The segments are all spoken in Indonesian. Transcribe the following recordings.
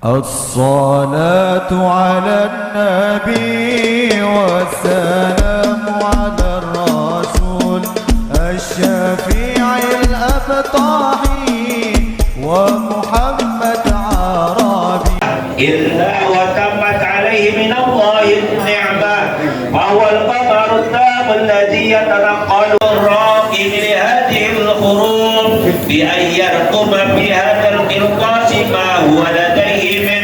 الصلاة على النبي والسلام على الرسول الشفيع الأبطحي ومحمد عربي إلا وتمت عليه من الله النعمة وهو القمر التام الذي يتنقل الراكب لهذه الخروج بأن يرقم في هذا القرطاس ما هو لديه من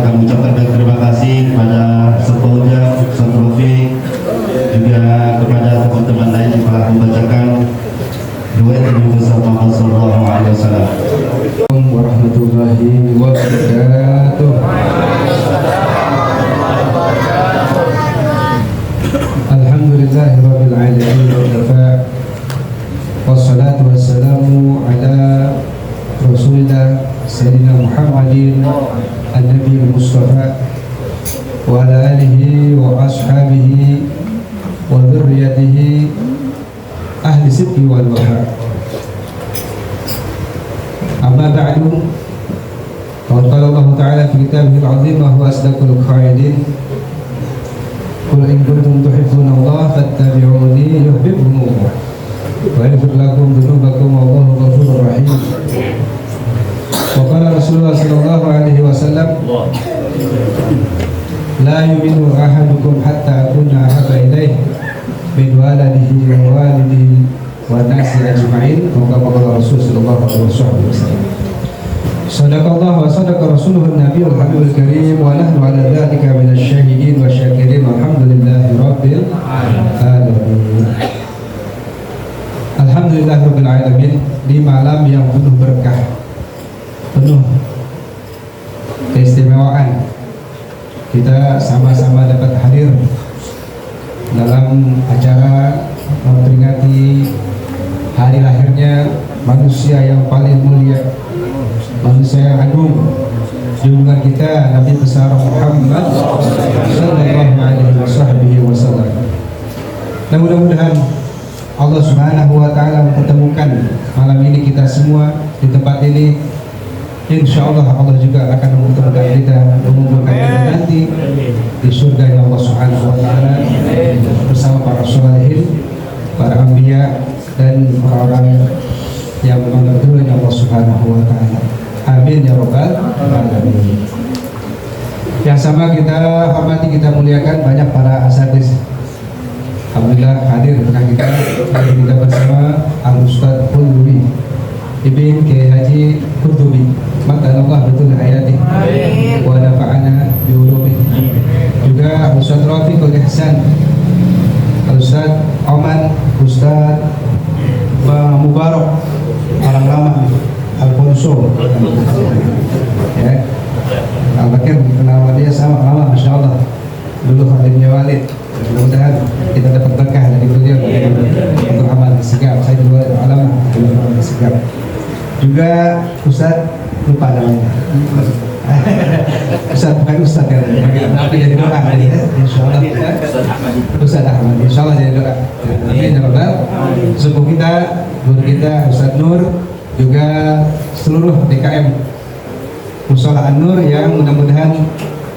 kami ucapkan terima kasih kepada Sekoja, Sotrofi, juga kepada teman-teman lain yang telah membacakan riwayat Nabi Muhammad sallallahu alaihi wasallam. Warahmatullahi wabarakatuh. Alhamdulillahirabbil alamin wa kafa. Wassalatu wassalamu ala Rasulillah Sayyidina Muhammadin An-Nabi Mustafa wa ala alihi wa ashabihi wa dhurriyyatihi ahli sidqi wal wafa. Amma ba'du, qala Allah Ta'ala fi kitabihil 'azim wa huwa asdaqul qa'ilin. Qul in kuntum tuhibbuna Allah fattabi'uni yuhibbukumullah wa yaghfir lakum dhunubakum wallahu ghafurur rahim. Wa qala Rasulullah sallallahu alaihi wasallam, la yu'minu ahadukum hatta akuna ahabba ilaihi alihi wa walidihi wa nasi ajma'in. Moga-moga Rasul sallallahu alaihi wasallam. Sadaqallah wa sadaqa rasuluhun nabiyul habibul karim wa nahnu ala dhalika minasy syahidin wa syakirin walhamdulillahi rabbil alamin. Alhamdulillah rabbil alamin. Di malam yang penuh berkah, penuh keistimewaan, kita sama-sama dapat hadir dalam acara memperingati hari lahirnya manusia yang paling mulia, manusia yang agung, junjungan kita Nabi besar Muhammad sallallahu alaihi wasallam. Dan mudah-mudahan Allah Subhanahu wa taala mempertemukan malam ini kita semua di tempat ini. Insyaallah Allah juga akan mempertemukan kita, mengumpulkan kita nanti di surga Allah Subhanahu wa taala bersama para sholihin, para anbiya dan orang-orang yang memandang turunnya Allah Subhanahu wa taala. Amin ya rabbal alamin. Yang sama kita hormati, kita muliakan banyak para asatidz. Alhamdulillah hadir di tengah kita bersama Al-Ustaz Qurtubi Ibn Kiai Haji Qurtubi. Maka Allah betul hayati wa nafa'ana bi ulumih. Juga Ustaz Rafiqul Ihsan, Ustaz Oman, Ustaz Mubarak orang lama Alfonso, ya, Al-Bakir kenal dia sama lama, masya Allah. Dulu Khadimnya Walid. Mudah-mudahan kita dapat berkah dari beliau untuk amal sigap. Saya dulu ulama amal sigap. Juga Ustaz lupa namanya. Ustaz bukan Ustaz kan? Tapi jadi doa tadi, insyaallah. Ustaz Ahmad, insyaallah jadi doa. Amin ya rabbal. Suku kita, guru kita Ustaz Nur, juga seluruh DKM Mushola An-Nur yang mudah-mudahan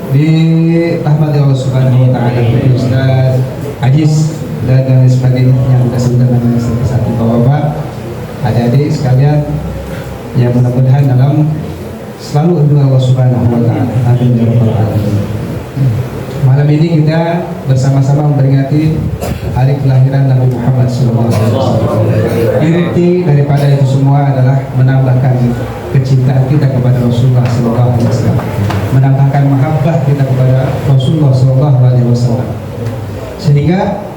dirahmati Allah Subhanahu wa taala, Ustaz Ajis dan lain sebagainya yang kita sebutkan namanya satu-satu. Bapak-bapak, adik-adik sekalian yang mudah-mudahan dalam selalu ridho Allah Subhanahu wa taala. Amin ya rabbal alamin. Malam ini kita bersama-sama memperingati hari kelahiran Nabi Muhammad sallallahu alaihi wasallam. Inti daripada itu semua adalah menambahkan kecintaan kita kepada Rasulullah sallallahu alaihi wasallam, menambahkan mahabbah kita kepada Rasulullah sallallahu alaihi wasallam. Sehingga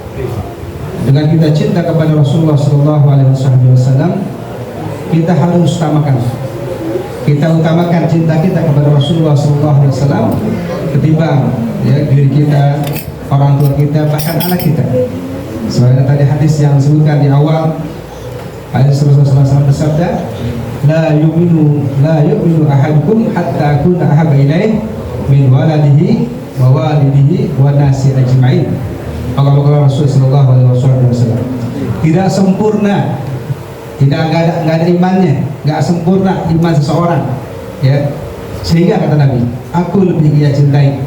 dengan kita cinta kepada Rasulullah sallallahu alaihi wasallam, kita harus utamakan cinta kita kepada Rasulullah sallallahu alaihi wasallam ketimbang ya diri kita, orang tua kita, bahkan anak kita. Sebagaimana tadi hadis yang disebutkan di awal, hadis Rasulullah SAW bersabda, la yu'minu ahadukum hatta akuna ahabba ilaih min waladihi wa walidihi wa nasi ajma'in. Maka Rasulullah SAW tidak sempurna, tidak ada imannya, nggak sempurna iman seseorang, ya. Sehingga kata Nabi, aku lebih ia cintai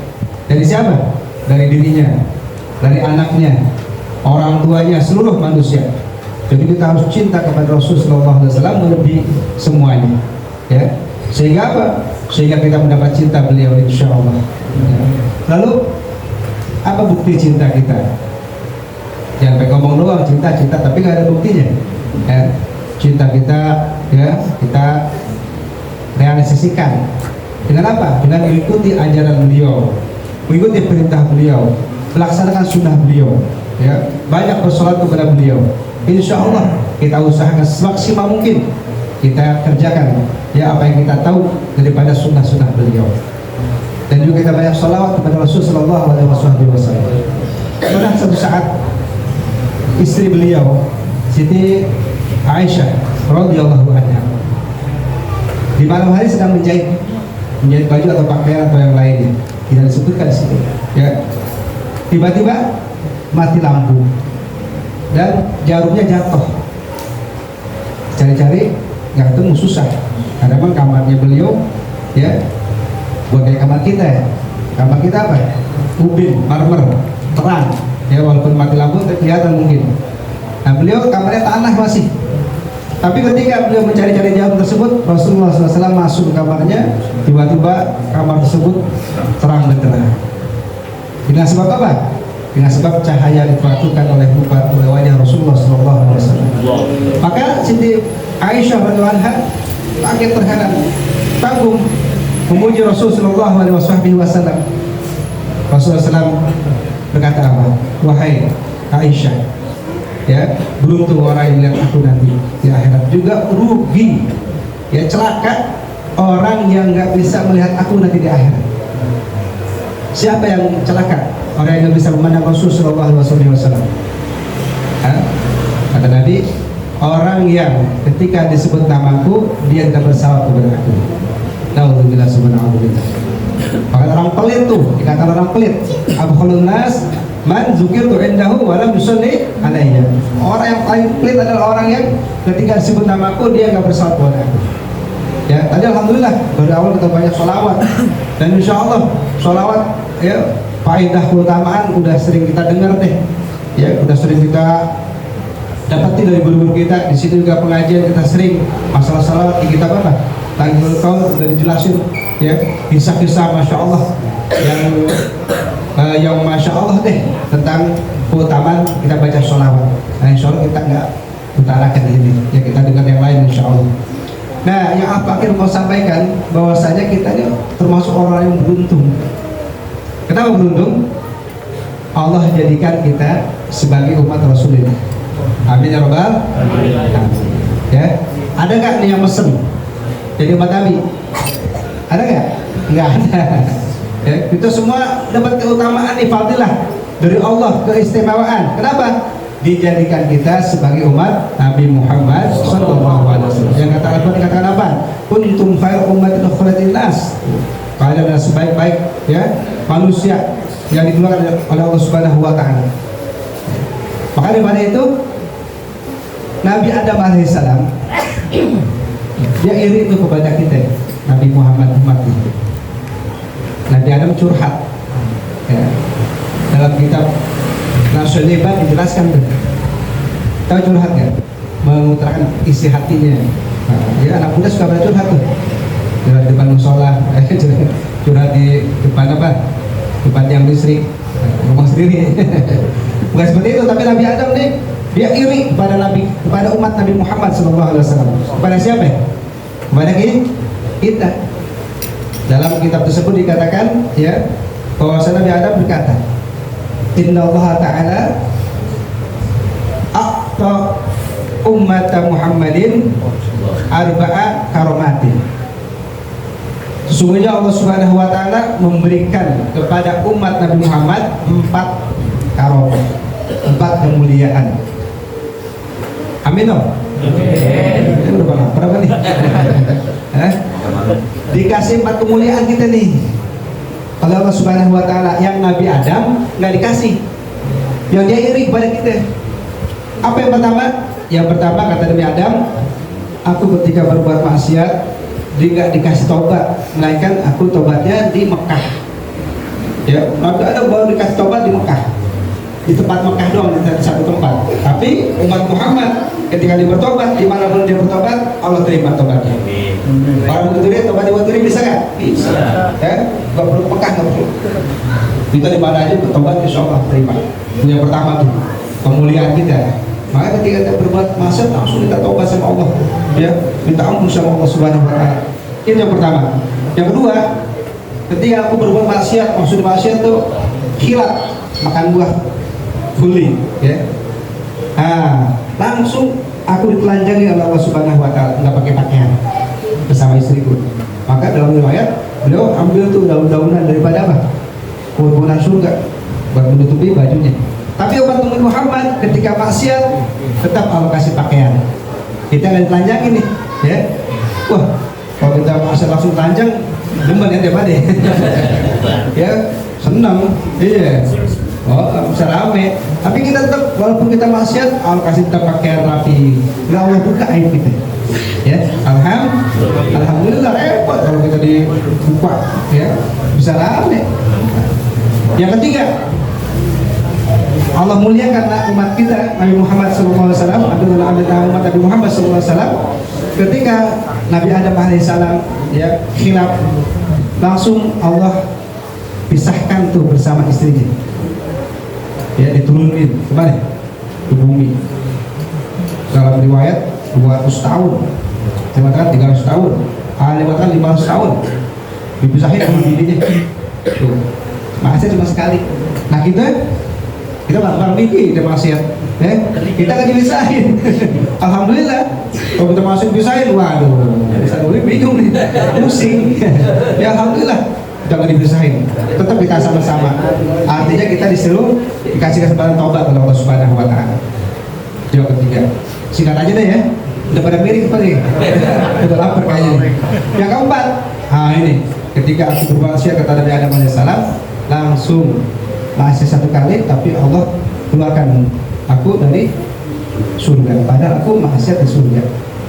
dari siapa? Dari dirinya, dari anaknya, orang tuanya, seluruh manusia. Jadi kita harus cinta kepada Rasulullah SAW melebihi semuanya, ya. Sehingga apa? Sehingga kita mendapat cinta beliau, insya Allah. Ya. Lalu apa bukti cinta kita? Jangan pengen ngomong doang cinta, tapi nggak ada buktinya. Ya. Cinta kita, ya, kita realisasikan dengan apa? Dengan mengikuti ajaran beliau, mengikuti perintah beliau, melaksanakan sunnah beliau, ya, banyak bersolat kepada beliau. Insya Allah kita usahakan semaksimal mungkin kita kerjakan ya apa yang kita tahu daripada sunnah-sunnah beliau. Dan juga kita banyak sholawat kepada Rasulullah SAW. Pernah suatu saat istri beliau, Siti Aisyah radhiyallahu anha, di malam hari sedang menjahit baju atau pakaian atau yang lainnya, tidak disebutkan di situ. Ya, tiba-tiba mati lampu dan jarumnya jatuh. Cari-cari nggak ketemu, susah. Karena memang kamarnya beliau, ya, buat kayak kamar kita ya. Kamar kita apa? Ubin, marmer, terang. Ya walaupun mati lampu kelihatan mungkin. Nah beliau kamarnya tanah masih. Tapi ketika beliau mencari-cari jarum tersebut, Rasulullah SAW masuk ke kamarnya, tiba-tiba kamar tersebut terang benderang. Dengan sebab apa? Dengan sebab cahaya diperatukan oleh wajah Rasulullah Aisyah radhiyallahu anha kaget terheran, kagum memuji Rasulullah SAW. Rasulullah SAW berkata apa? Wahai Aisyah, ya, beruntung orang yang melihat aku nanti di akhirat. Juga rugi, ya, celaka orang yang nggak bisa melihat aku nanti di akhirat. Siapa yang celaka? Orang yang nggak bisa memandang Rasulullah SAW. Kata Nabi, orang yang ketika disebut namaku dia tidak bersalawat kepada aku. Nauzubillah subhanallah. Maka orang pelit tuh, dikatakan orang pelit. Abkhulun nas man dzukirtu indahu wa lam yusalli alayya. Orang yang paling pelit adalah orang yang ketika disebut namaku dia enggak bersalawat kepada aku. Ya, tadi alhamdulillah dari awal kita banyak sholawat dan insyaallah sholawat ya faedah keutamaan udah sering kita dengar deh. Ya, udah sering kita dapati dari guru-guru kita. Di situ juga pengajian kita sering masalah sholawat di kitab apa? Tanggul kau udah dijelasin ya, kisah-kisah masya Allah yang masya Allah deh tentang keutamaan kita baca sholawat. Nah, insya Allah kita nggak utarakan ini ya, kita dengar yang lain insya Allah. Nah, yang apa akhir mau sampaikan bahwasanya kita ini termasuk orang yang beruntung. Kenapa beruntung? Allah jadikan kita sebagai umat Rasulullah. Amin ya rabbal alamin. Ya, ada nggak nih yang mesen jadi umat Nabi? Ada nggak? Nggak ada. Ya, kita semua dapat keutamaan nih, fadilah dari Allah, keistimewaan. Kenapa? Dijadikan kita sebagai umat Nabi Muhammad SAW. Yang kata Al-Quran dikatakan apa? Kuntum khairu ummatin ukhrijat lin-nas. Kalian adalah sebaik-baik ya manusia yang dikeluarkan oleh Allah Subhanahu wa taala. Maka daripada itu Nabi Adam alaihissalam dia iri itu kepada kita Nabi Muhammad umat itu. Nabi Adam curhat ya. Dalam kitab Nasyonibat dijelaskan tuh. Tahu curhat nggak? Mengutarakan isi hatinya. Nah, ya anak muda suka curhat tuh. Curhat di depan musola, curhat di depan apa? Depan yang listrik, rumah sendiri. Bukan seperti itu, tapi Nabi Adam nih dia iri kepada Nabi, kepada umat Nabi Muhammad SAW. Kepada siapa? Kepada kita. Dalam kitab tersebut dikatakan ya bahwa Nabi Adam berkata, Inna Allah Ta'ala a'ta ummat Muhammadin arba'a karomatin. Sesungguhnya Allah Subhanahu wa taala memberikan kepada umat Nabi Muhammad 4 karomah, 4 kemuliaan. Amin dong. Amin. Udah berapa nih? Dikasih 4 kemuliaan kita nih. Kalau Allah Subhanahu wa taala, yang Nabi Adam nggak dikasih. Yang dia iri kepada kita. Apa yang pertama? Yang pertama kata Nabi Adam, aku ketika berbuat maksiat dia nggak dikasih tobat, melainkan aku tobatnya di Mekah. Ya, Nabi Adam baru dikasih tobat di Mekah, di tempat Mekah doang, di satu tempat. Tapi umat Muhammad ketika dia bertobat, dimanapun dia bertobat, Allah terima tobatnya. Orang Buturi tobat di Buturi bisa nggak? Bisa. Ya, nggak perlu Mekah, nggak perlu. Kita di mana aja bertobat, insya Allah terima. Itu yang pertama tuh, kemuliaan kita. Maka ketika kita berbuat maksiat langsung kita tobat sama Allah, ya, minta ampun sama Allah Subhanahu wa taala. Itu yang pertama. Yang kedua, ketika aku berbuat maksiat, maksud maksiat tuh khilaf, makan buah fully, ya. Nah, langsung aku ditelanjangi oleh Allah Subhanahu wa taala, nggak pakai pakaian bersama istriku. Maka dalam riwayat beliau ambil tuh daun-daunan daripada apa? Pohon-pohonan surga buat menutupi bajunya. Tapi umat Muhammad ketika maksiat tetap Allah kasih pakaian. Kita nggak ditelanjangin nih, ya. Wah, kalau kita maksiat langsung telanjang, demen ya tiap hari. Ya, senang, iya. Oh, bisa rame. Tapi kita tetap, walaupun kita maksiat, Allah kasih kita pakaian rapi. Nggak Allah buka aib kita. Ya, alhamdulillah repot kalau kita dibuka, ya, bisa rame. Yang ketiga, Allah muliakan umat kita Nabi Muhammad SAW, adalah umat Nabi Muhammad SAW. Ketika Nabi Adam alaihissalam ya khilaf, langsung Allah pisahkan tuh bersama istrinya. Ya, diturunin kemana? Ke bumi. Dalam riwayat buat tahun, saya mengatakan 300 tahun, ada yang mengatakan 500 tahun dipisahin sama bininya. Tuh, maksiat cuma sekali. Nah kita nggak mimpi kita maksiat, kita nggak dipisahin. Alhamdulillah. Kalau kita masuk dipisahin, waduh, bisa dulu bingung nih, pusing. Ya alhamdulillah, kita nggak dipisahin. Tetap kita sama-sama. Artinya kita disuruh dikasih kesempatan taubat oleh Allah Subhanahu Wa Taala. Yang ketiga, singkat aja deh ya. Udah pada miring apa nih? Udah lapar kayaknya. Yang keempat, ini ketika aku bermaksiat kata Nabi Adam alaihissalam, langsung maksiat satu kali, tapi Allah keluarkan aku dari surga. Padahal aku maksiat di surga,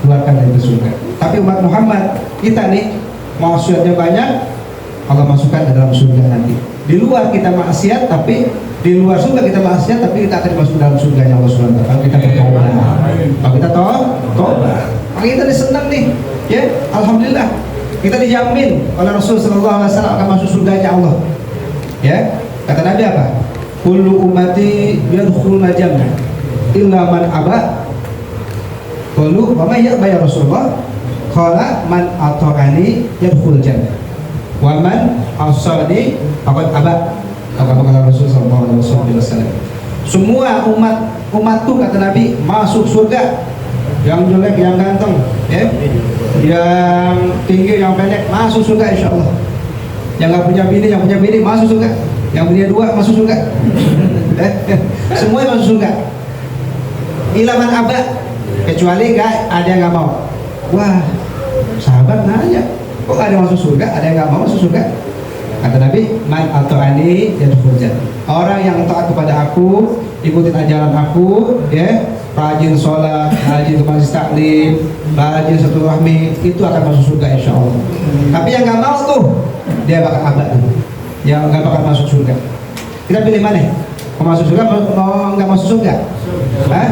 keluarkan dari surga. Tapi umat Muhammad kita nih maksiatnya banyak, Allah masukkan ke dalam surga nanti. Di luar kita maksiat, tapi di luar surga kita maksiat, tapi kita akan masuk dalam surganya Allah Subhanahu wa taala. Kalau kita bertobat, kalau kita tobat, maka kita senang nih, ya alhamdulillah kita dijamin oleh Rasul sallallahu alaihi wasallam akan masuk surganya Allah. Ya, kata Nabi apa? Kullu ummati yadkhuluna jannah illa man aba. Qalu wa may ya'ba ya Rasulullah? Qala man ata'ani yadkhul jannah wa man asani faqad aba. Kata Rasul sallallahu alaihi wasallam. Semua umatku kata Nabi masuk surga. Yang jelek, yang ganteng, ya, yang tinggi, yang pendek masuk surga insya Allah. Yang nggak punya bini, yang punya bini masuk surga. Yang punya dua masuk surga. Semua masuk surga. Ilaman abad, kecuali nggak ada yang nggak mau. Wah, sahabat nanya, kok ada yang masuk surga, ada yang nggak mau masuk surga? Kata Nabi, man ata'ani yadkhul jannah. Orang yang taat kepada aku, ikutin ajaran aku, ya, rajin sholat, rajin majelis taklim, rajin silaturahmi, itu akan masuk surga insya Allah. Tapi yang nggak mau tuh, dia bakal abad tuh, yang nggak bakal masuk surga. Kita pilih mana? Mau masuk surga, mau nggak masuk surga? Hah?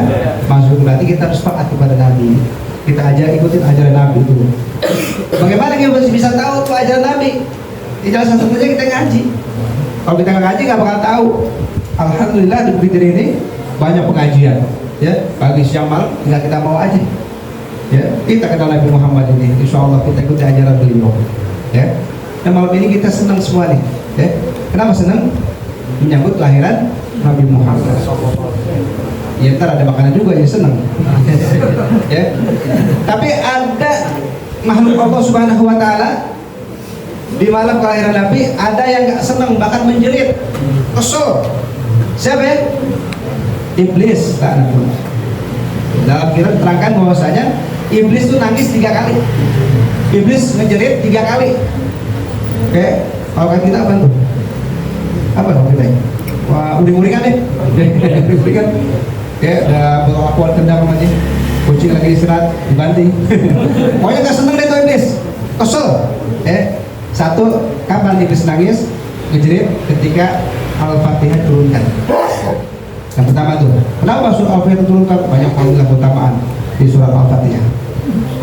Masuk, berarti kita harus taat kepada Nabi. Kita ikutin ajaran Nabi itu. Bagaimana kita bisa tahu tuh ajaran Nabi? Tidak salah satunya kita ngaji. Kalau kita nggak ngaji nggak bakal tahu. Alhamdulillah di Blitar ini banyak pengajian. Ya, pagi siang malam tinggal kita mau aja. Ya, kita kenal Nabi Muhammad ini. Insya Allah kita ikuti ajaran beliau. Ya, dan malam ini kita senang semua nih. Ya, kenapa senang? Menyambut kelahiran Nabi Muhammad. Ya, ntar ada makanan juga ya senang. Ya, tapi ada makhluk Allah Subhanahu Wa Taala. Di malam kelahiran Nabi ada yang nggak senang, bahkan menjerit, kesel. Siapa ya? Iblis. Dalam Quran terangkan bahwasanya iblis itu nangis 3 kali. Iblis ngejerit 3 kali. Oke, kalau kan kita apa tuh? Apa dong kita? Wah, uring-uringan deh. Uring-uringan. Oke, ada perlakuan tendang aja. Kucing lagi istirahat, dibanting. Pokoknya nggak seneng deh tuh iblis. Kesel. Satu, kapan iblis nangis? Ngejerit ketika Al-Fatihah turunkan. Yang pertama tuh, kenapa surah Al-Fatihah turunkan? Banyak panggilan keutamaan di surat Al-Fatihah.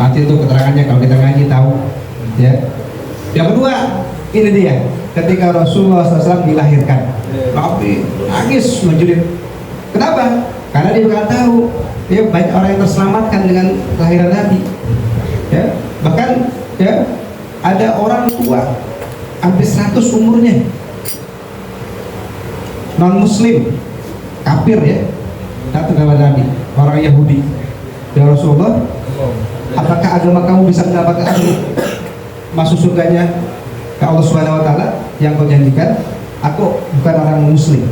Nanti itu keterangannya kalau kita ngaji tahu. Ya. Yang kedua, ini dia, ketika Rasulullah SAW dilahirkan, Nabi nangis menjerit. Kenapa? Karena dia bakal tahu, ya banyak orang yang terselamatkan dengan kelahiran Nabi. Ya, bahkan ya ada orang tua hampir 100 umurnya, non muslim, kafir ya, datang kepada Nabi, orang Yahudi. Ya Rasulullah, apakah agama kamu bisa mendapatkan masuk surganya ke Allah Subhanahu Wa Taala yang kau janjikan? Aku bukan orang muslim,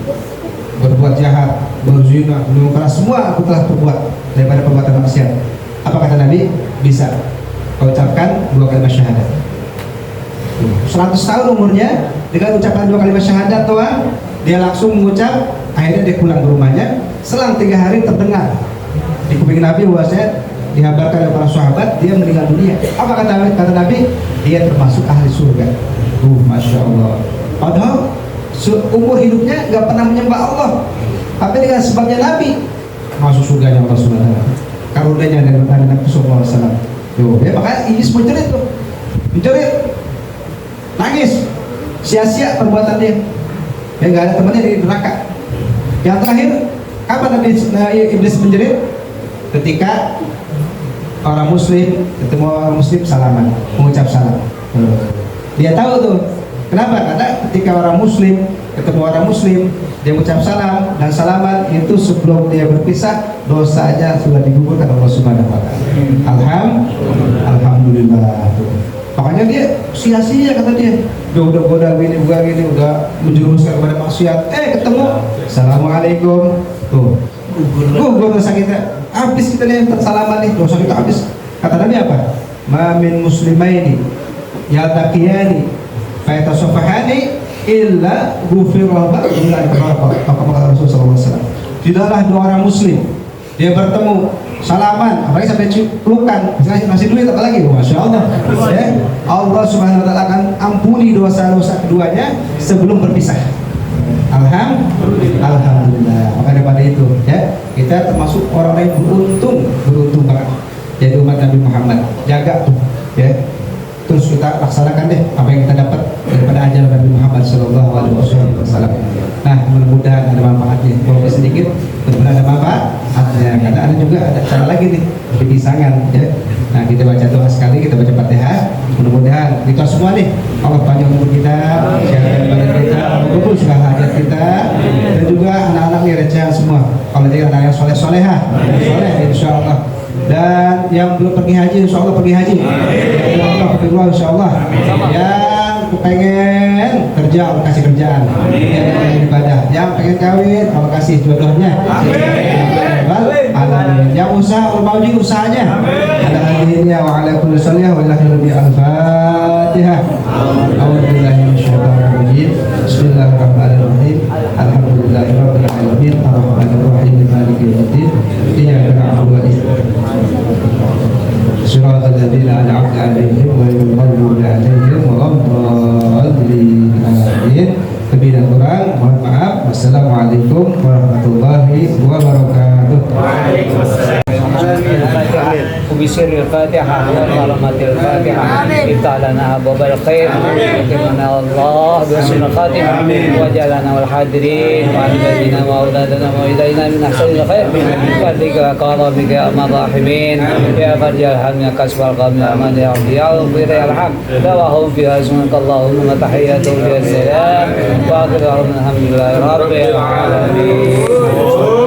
berbuat jahat, berzina, minum keras, semua aku telah perbuat daripada perbuatan maksiat. Apa kata Nabi? Bisa. Kau ucapkan 2 kalimat syahadat. 100 tahun umurnya, dengan ucapan 2 kalimat syahadat doang, dia langsung mengucap. Akhirnya dia pulang ke rumahnya. Selang 3 hari terdengar di kuping Nabi bahwasanya dihabarkan oleh para sahabat dia meninggal dunia. Apa kata Nabi? Dia termasuk ahli surga. Masya Allah. Padahal umur hidupnya nggak pernah menyembah Allah, tapi dengan sebabnya Nabi masuk surganya Allah Subhanahu wa taala. Karunia dari Nabi sallallahu alaihi wasallam. Tuh, ya makanya iblis menjerit tuh. Menjerit. Nangis. Sia-sia perbuatan dia. Ya nggak ada temannya di neraka. Yang terakhir, kapan Nabi iblis menjerit? Ketika orang muslim ketemu orang muslim salaman, mengucap salam. Dia tahu tuh. Kenapa? Karena ketika orang muslim ketemu orang muslim, dia mengucap salam dan salaman itu sebelum dia berpisah dosanya sudah digugurkan oleh Allah Subhanahu wa taala. Alhamdulillah. Makanya dia sia-sia kata dia. Udah goda gini, udah menjerumuskan kepada maksiat. Ketemu, assalamualaikum. Tuh, gugur dosa kita. Habis kita nih tersalaman nih, dosa kita habis. Kata Nabi apa? Ma min muslimaini yaltaqiyani fa yatasafahani illa ghufira lahu kata Rasulullah SAW. Tidaklah dua orang muslim dia bertemu salaman, apalagi sampai pelukan, masih duit apalagi, masya Allah. Ya, Allah Subhanahu Wa Taala akan ampuni dosa-dosa keduanya sebelum berpisah. Alhamdulillah. Maka daripada itu, ya kita termasuk orang yang beruntung banget. Jadi umat Nabi Muhammad, jaga tuh, ya. Terus kita laksanakan deh apa yang kita dapat daripada ajaran Nabi Muhammad SAW. Nah, mudah-mudahan ada manfaatnya. Walaupun sedikit, benar-benar ada manfaatnya. Karena ada juga ada cara lagi nih, pisangan, ya. Nah, kita baca doa sekali, kita baca Fatihah. Mudah-mudahan kita semua nih, Allah panjang umur kita, sehat badan kita, kabul segala hajat kita, dan juga anak-anak nih recehan semua. Kalau dia anak yang soleh-solehah, soleh insya Allah. Dan yang belum pergi haji, insya Allah pergi haji. Insya Allah. Yang pengen kerja, Allah kasih kerjaan. Yang pengen ibadah, yang pengen kawin, Allah kasih jodohnya. Yang usaha, Allah mau usahanya. Alhamdulillah wa ala kulli salih wa ilahi al-Fatihah. Bismillahirrahmanirrahim. Alhamdulillahirabbil alamin. Arrahmanirrahim. Maliki yaumiddin. Iyyaka na'budu wa صراط الذين أنعمت عليهم غير المغضوب عليهم ولا الضالين آمين. Lebih dan kurang mohon maaf. Wassalamualaikum warahmatullahi wabarakatuh. Waalaikumsalam. وبسر الفاتحة وكرامة الفاتحة افتح لنا أبواب الخير وكرمنا الله بحسن الخاتمة وجعلنا والحاضرين وعن الذين وأولادنا وإلينا من أحسن الخير بفضلك وكرمك يا أرحم الراحمين يا فرج الهم يا كشف الغم يا أمان يا رب يا غفير يا الحق دعواهم فيها سبحانك اللهم وتحياتهم فيها السلام وآخر دعواهم الحمد لله رب العالمين.